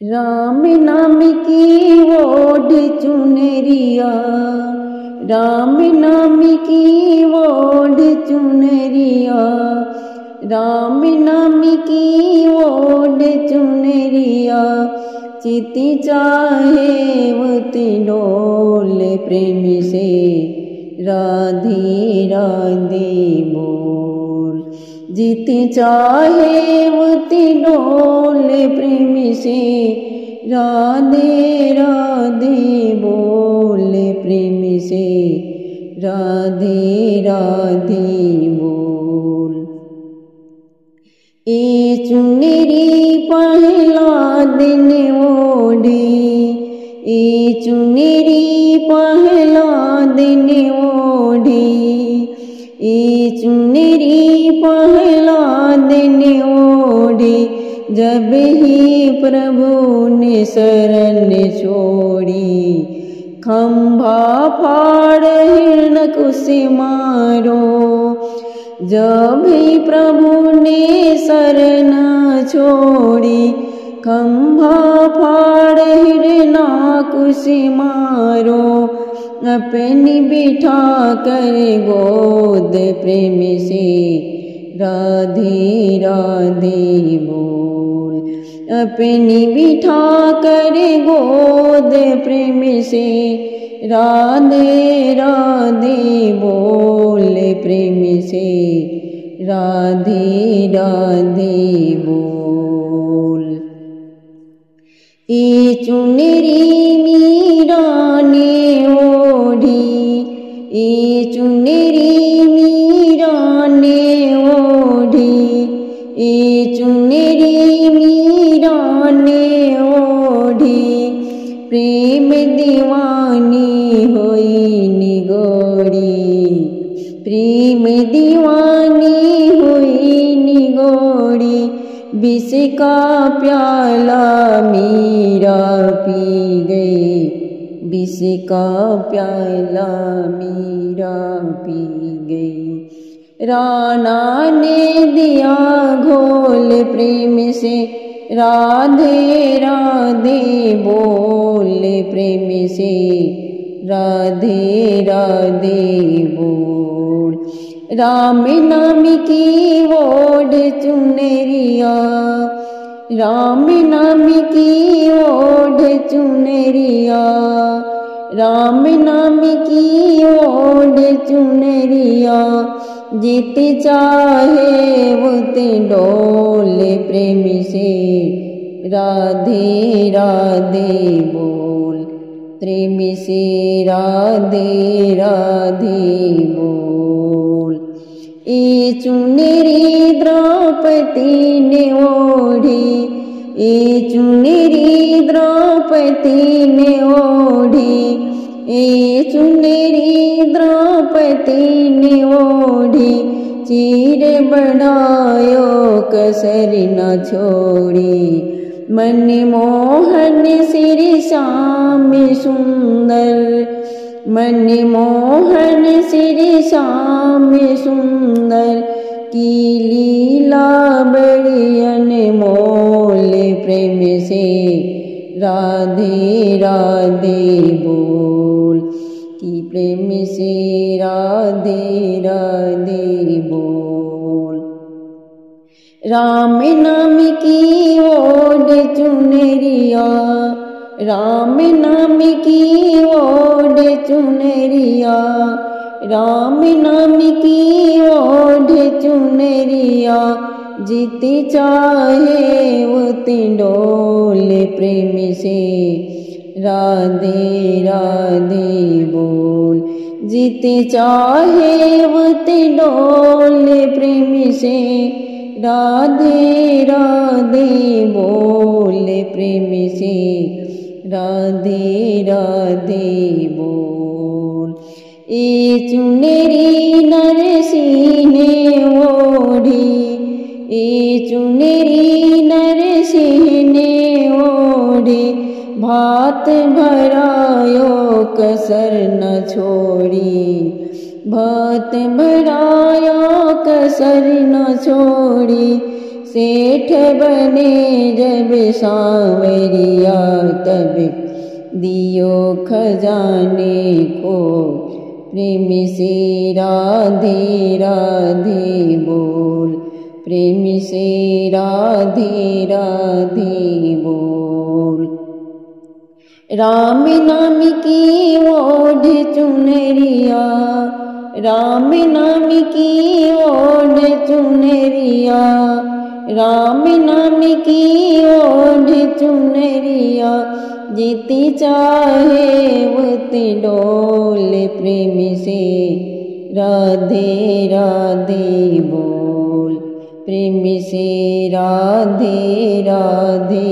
राम नाम की ओढ़ चुनरिया, राम नाम की ओढ़ चुनरिया, राम नाम की ओढ़ चुनरिया, चिति चाहे उति डोले प्रेम से राधे राधे बोल। जिति चाहे उति डोले प्रेम से राधे राधे बोले प्रेम से राधे राधे बोल। ए चुनरी पहला दिन ओढ़ी, ए चुनरी पहला दिन ओढ़ी, ए चुनरी पहला दिन ओढ़ी, जब ही प्रभु ने शरण छोड़ी, खंभा फाड़ हिरण्यकुश मारो। जब ही प्रभु ने शरण छोड़ी, खंभा फाड़ हिरण्यकुश मारो। अपनी बिठा कर गोद प्रेम से राधे राधे बोल। अपनी बिठा कर गोद प्रेम से राधे राधे बोले प्रेम से राधे राधे बोल। ए चुनरी मीरा ने ओढ़ी, ए चुनरी मीरा ने ओढ़ी, ए चुनरी मीरा ने ओढ़ी, प्रेम दीवानी होई निगोरी, प्रेम दीवानी होई निगोरी। विष का प्याला मीरा पी गई, विष का प्याला मीरा पी गई। राणा ने दिया घोल प्रेम से राधे राधे बोले प्रेम से राधे राधे बोल। राम नाम की ओढ़ चुनरिया, राम नाम की ओढ़ चुनरिया, राम नाम की ओढ़ चुनरिया, जिति चाहे उति डोले प्रेम से राधे राधे बोल। प्रेम से राधे राधे बोल। ए चुनरी द्रौपदी ने ओढ़ी, ए चुनरी द्रौपदी ने ओढ़ी, ए चुनरी द्रौपदी ने ओढ़ी, चीर बढ़ायो कसर न छोड़ी। मनमोहन सिर श्याम सुंदर, मनमोहन सिर श्याम सुंदर, की लीला बड़ी अनमोल प्रेम से राधे राधे बोल। की प्रेम से राधे राधे बोल। राम नाम की ओढ़ चुनरिया, राम नाम की ओढ़ चुनरिया, राम नाम की ओढ़ चुनरिया, जिति चाहे उति डोले प्रेम से राधे राधे बोल। जिति चाहे उति डोले प्रेम से राधे राधे बोले प्रेम से राधे राधे बोल। ए चुनरी नरसी ने ओढ़ी, ए चुनरी नरसी ने ओढ़ी, भात भरायो कसर न छोड़ी, भात भरायो कसर न छोड़ी। सेठ बने जब सांवरिया तब दियो खजाने को प्रेम से राधे राधे बोल, प्रेम से राधे राधे बोल। राम नाम की ओढ़ चुनरिया, राम नाम की ओढ़ चुनरिया, राम नाम की ओढ़ चुनरिया, जीती चाहे उत डोल, प्रेम से राधे राधे बोल, प्रेम से राधे राधे